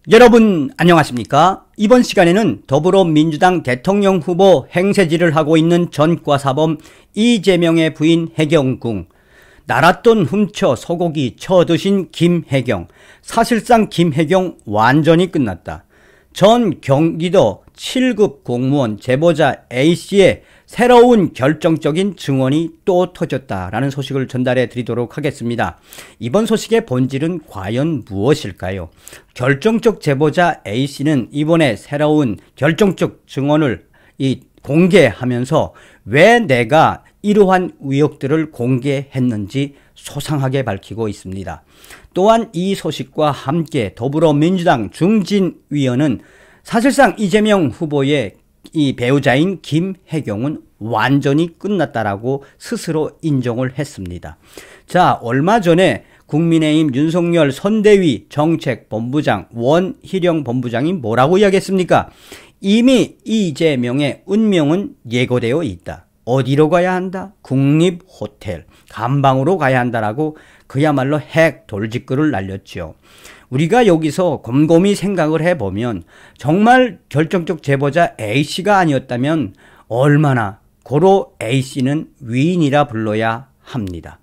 여러분 안녕하십니까? 이번 시간에는 더불어민주당 대통령 후보 행세질을 하고 있는 전과사범 이재명의 부인 해경궁, 나랏돈 훔쳐 소고기 쳐드신 김혜경, 사실상 김혜경 완전히 끝났다. 전 경기도 7급 공무원 제보자 A씨의 새로운 결정적인 증언이 또 터졌다라는 소식을 전달해 드리도록 하겠습니다. 이번 소식의 본질은 과연 무엇일까요? 결정적 제보자 A씨는 이번에 새로운 결정적 증언을 공개하면서 왜 내가 이러한 의혹들을 공개했는지 소상하게 밝히고 있습니다. 또한 이 소식과 함께 더불어민주당 중진위원은 사실상 이재명 후보의 이 배우자인 김혜경은 완전히 끝났다라고 스스로 인정을 했습니다. 자, 얼마 전에 국민의힘 윤석열 선대위 정책본부장 원희룡 본부장이 뭐라고 이야기했습니까? 이미 이재명의 운명은 예고되어 있다. 어디로 가야 한다? 국립호텔, 감방으로 가야 한다라고 그야말로 핵 돌직구를 날렸죠. 우리가 여기서 곰곰이 생각을 해보면 정말 결정적 제보자 A씨가 아니었다면 얼마나 고로 A씨는 위인이라 불러야 합니다.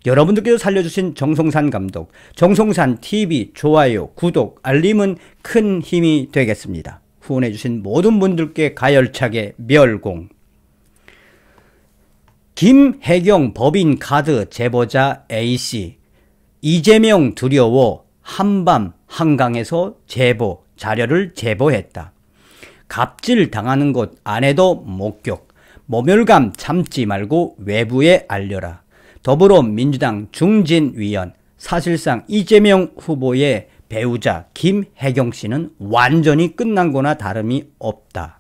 여러분들께서 살려주신 정성산 감독, 정성산TV 좋아요, 구독, 알림은 큰 힘이 되겠습니다. 후원해주신 모든 분들께 가열차게 멸공. 김혜경 법인카드 제보자 A씨, 이재명 두려워 한밤 한강에서 제보, 자료를 제보했다. 갑질 당하는 곳 아내도 목격, 모멸감 참지 말고 외부에 알려라. 더불어민주당 중진위원, 사실상 이재명 후보의 배우자 김혜경 씨는 완전히 끝난 거나 다름이 없다.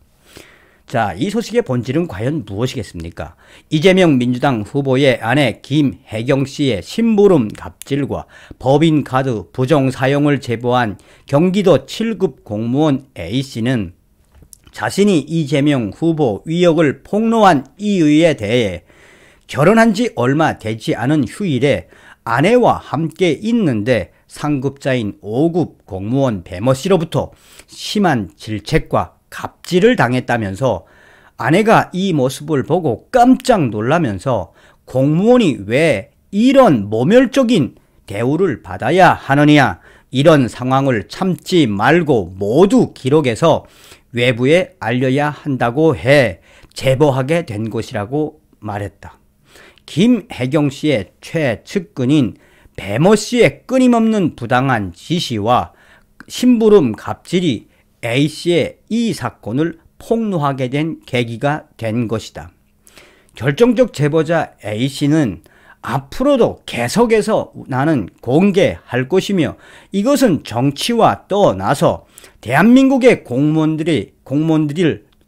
자, 이 소식의 본질은 과연 무엇이겠습니까? 이재명 민주당 후보의 아내 김혜경 씨의 심부름 갑질과 법인카드 부정 사용을 제보한 경기도 7급 공무원 A씨는 자신이 이재명 후보 위역을 폭로한 이유에 대해 결혼한 지 얼마 되지 않은 휴일에 아내와 함께 있는데 상급자인 5급 공무원 배모 씨로부터 심한 질책과 갑질을 당했다면서 아내가 이 모습을 보고 깜짝 놀라면서 공무원이 왜 이런 모멸적인 대우를 받아야 하느냐, 이런 상황을 참지 말고 모두 기록해서 외부에 알려야 한다고 해 제보하게 된 것이라고 말했다. 김혜경 씨의 최측근인 배모 씨의 끊임없는 부당한 지시와 심부름 갑질이 A씨의 이 사건을 폭로하게 된 계기가 된 것이다. 결정적 제보자 A씨는 앞으로도 계속해서 나는 공개할 것이며 이것은 정치와 떠나서 대한민국의 공무원들이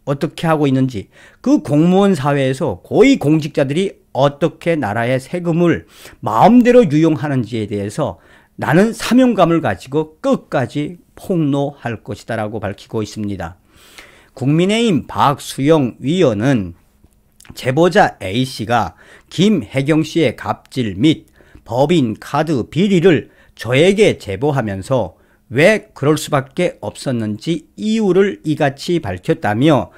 어떻게 하고 있는지, 그 공무원 사회에서 고위 공직자들이 어떻게 나라의 세금을 마음대로 유용하는지에 대해서 나는 사명감을 가지고 끝까지 폭로할 것이다 라고 밝히고 있습니다. 국민의힘 박수영 위원은 제보자 A씨가 김혜경 씨의 갑질 및 법인카드 비리를 저에게 제보하면서 왜 그럴 수밖에 없었는지 이유를 이같이 밝혔다며,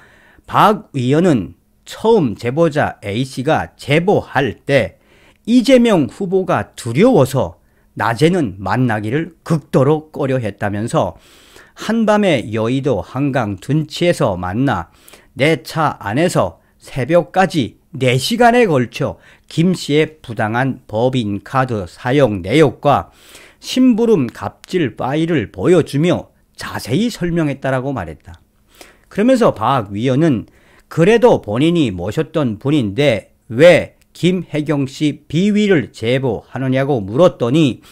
박 위원은 처음 제보자 A씨가 제보할 때 이재명 후보가 두려워서 낮에는 만나기를 극도로 꺼려했다면서 한밤에 여의도 한강 둔치에서 만나 내 차 안에서 새벽까지 4시간에 걸쳐 김 씨의 부당한 법인카드 사용 내역과 심부름 갑질 파일을 보여주며 자세히 설명했다라고 말했다. 그러면서 박 위원은 그래도 본인이 모셨던 분인데 왜 김혜경 씨 비위를 제보하느냐고 물었더니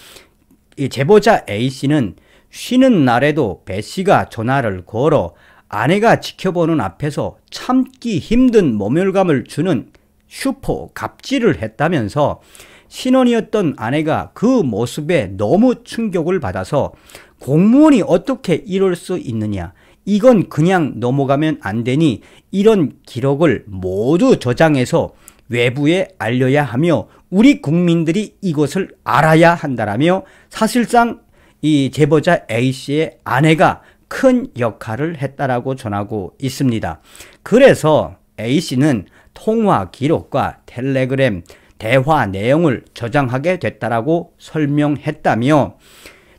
이 제보자 A씨는 쉬는 날에도 배 씨가 전화를 걸어 아내가 지켜보는 앞에서 참기 힘든 모멸감을 주는 슈퍼 갑질을 했다면서 신혼이었던 아내가 그 모습에 너무 충격을 받아서 공무원이 어떻게 이럴 수 있느냐, 이건 그냥 넘어가면 안 되니 이런 기록을 모두 저장해서 외부에 알려야 하며 우리 국민들이 이것을 알아야 한다라며 사실상 이 제보자 A씨의 아내가 큰 역할을 했다라고 전하고 있습니다. 그래서 A씨는 통화 기록과 텔레그램 대화 내용을 저장하게 됐다라고 설명했다며,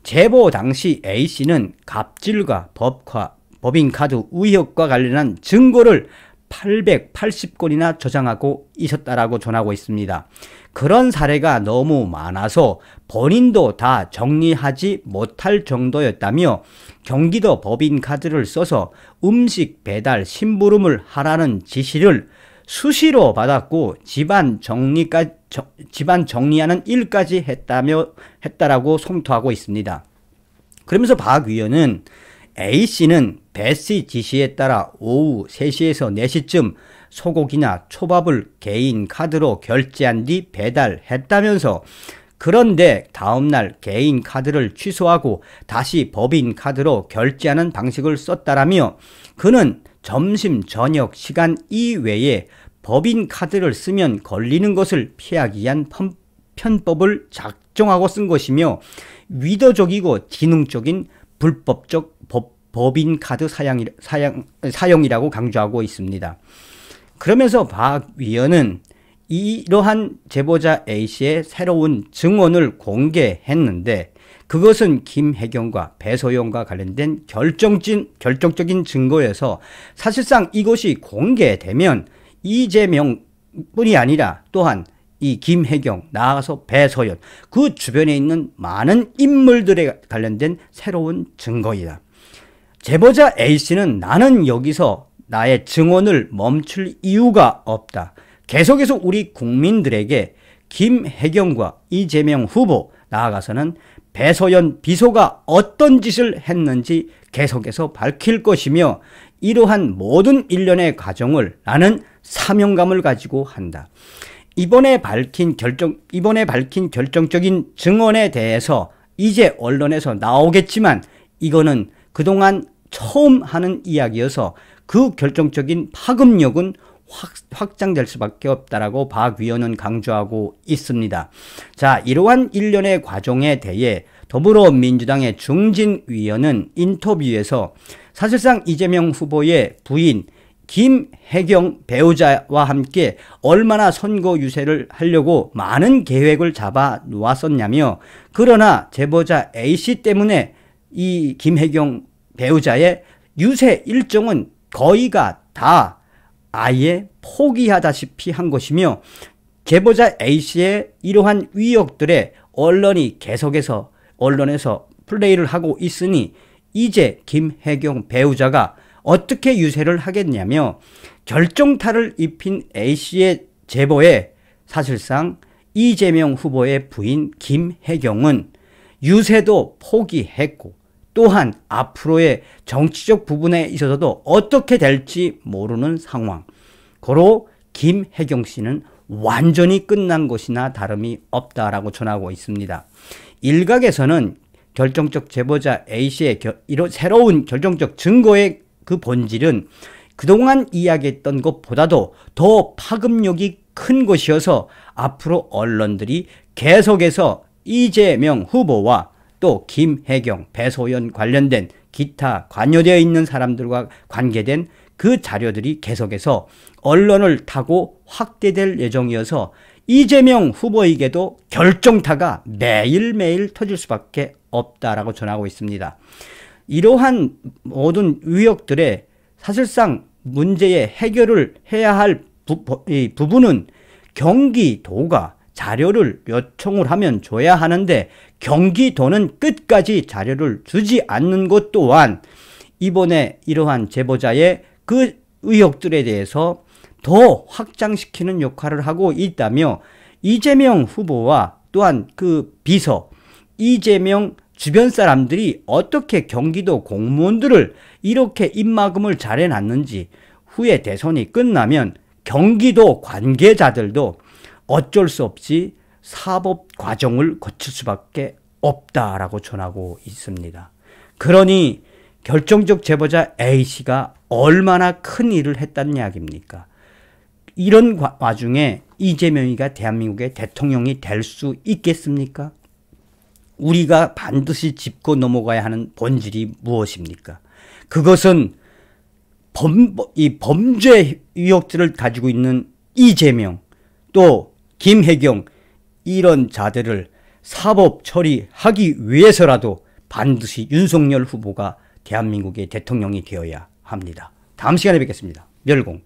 제보 당시 A씨는 갑질과 법인카드 의혹과 관련한 증거를 880건이나 저장하고 있었다라고 전하고 있습니다. 그런 사례가 너무 많아서 본인도 다 정리하지 못할 정도였다며, 경기도 법인카드를 써서 음식 배달 심부름을 하라는 지시를 수시로 받았고 집안 정리하는 일까지 했다라고 송토하고 있습니다. 그러면서 박 위원은 A씨는 배씨 지시에 따라 오후 3시에서 4시쯤 소고기나 초밥을 개인 카드로 결제한 뒤 배달했다면서, 그런데 다음날 개인 카드를 취소하고 다시 법인 카드로 결제하는 방식을 썼다라며, 그는 점심 저녁 시간 이외에 법인 카드를 쓰면 걸리는 것을 피하기 위한 편법을 작정하고 쓴 것이며 위도적이고 지능적인 불법적 법인 카드 사용이라고 강조하고 있습니다. 그러면서 박 위원은 이러한 제보자 A씨의 새로운 증언을 공개했는데, 그것은 김혜경과 배소연과 관련된 결정적인 증거여서 사실상 이것이 공개되면 이재명뿐이 아니라 또한 이 김혜경, 나아가서 배소연, 그 주변에 있는 많은 인물들에 관련된 새로운 증거이다. 제보자 A씨는 나는 여기서 나의 증언을 멈출 이유가 없다. 계속해서 우리 국민들에게 김혜경과 이재명 후보, 나아가서는 배소연 비서가 어떤 짓을 했는지 계속해서 밝힐 것이며, 이러한 모든 일련의 과정을 나는 사명감을 가지고 한다. 이번에 밝힌 결정적인 증언에 대해서 이제 언론에서 나오겠지만, 이거는 그동안 처음 하는 이야기여서 그 결정적인 파급력은 확장될 수밖에 없다라고 박 위원은 강조하고 있습니다. 자, 이러한 일련의 과정에 대해 더불어민주당의 중진 위원은 인터뷰에서 사실상 이재명 후보의 부인 김혜경 배우자와 함께 얼마나 선거 유세를 하려고 많은 계획을 잡아 놓았었냐며, 그러나 제보자 A씨 때문에 이 김혜경 배우자의 유세 일정은 거의가 다 아예 포기하다시피 한 것이며, 제보자 A씨의 이러한 위협들에 언론이 계속해서 언론에서 플레이를 하고 있으니 이제 김혜경 배우자가 어떻게 유세를 하겠냐며, 결정타를 입힌 A씨의 제보에 사실상 이재명 후보의 부인 김혜경은 유세도 포기했고, 또한 앞으로의 정치적 부분에 있어서도 어떻게 될지 모르는 상황. 고로 김혜경 씨는 완전히 끝난 것이나 다름이 없다라고 전하고 있습니다. 일각에서는 결정적 제보자 A씨의 이런 새로운 결정적 증거의 그 본질은 그동안 이야기했던 것보다도 더 파급력이 큰 것이어서 앞으로 언론들이 계속해서 이재명 후보와 또 김혜경, 배소연 관련된 기타 관여되어 있는 사람들과 관계된 그 자료들이 계속해서 언론을 타고 확대될 예정이어서 이재명 후보에게도 결정타가 매일매일 터질 수밖에 없다라고 전하고 있습니다. 이러한 모든 의혹들에 사실상 문제의 해결을 해야 할 부분은 경기도가 자료를 요청을 하면 줘야 하는데, 경기도는 끝까지 자료를 주지 않는 것 또한 이번에 이러한 제보자의 그 의혹들에 대해서 더 확장시키는 역할을 하고 있다며, 이재명 후보와 또한 그 비서, 이재명 주변 사람들이 어떻게 경기도 공무원들을 이렇게 입막음을 잘 해놨는지, 후에 대선이 끝나면 경기도 관계자들도 어쩔 수 없이 사법 과정을 거칠 수밖에 없다라고 전하고 있습니다. 그러니 결정적 제보자 A씨가 얼마나 큰 일을 했다는 이야기입니까? 이런 와중에 이재명이가 대한민국의 대통령이 될 수 있겠습니까? 우리가 반드시 짚고 넘어가야 하는 본질이 무엇입니까? 그것은 이 범죄 의혹들을 가지고 있는 이재명, 또 김혜경, 이런 자들을 사법 처리하기 위해서라도 반드시 윤석열 후보가 대한민국의 대통령이 되어야 합니다. 다음 시간에 뵙겠습니다. 멸공.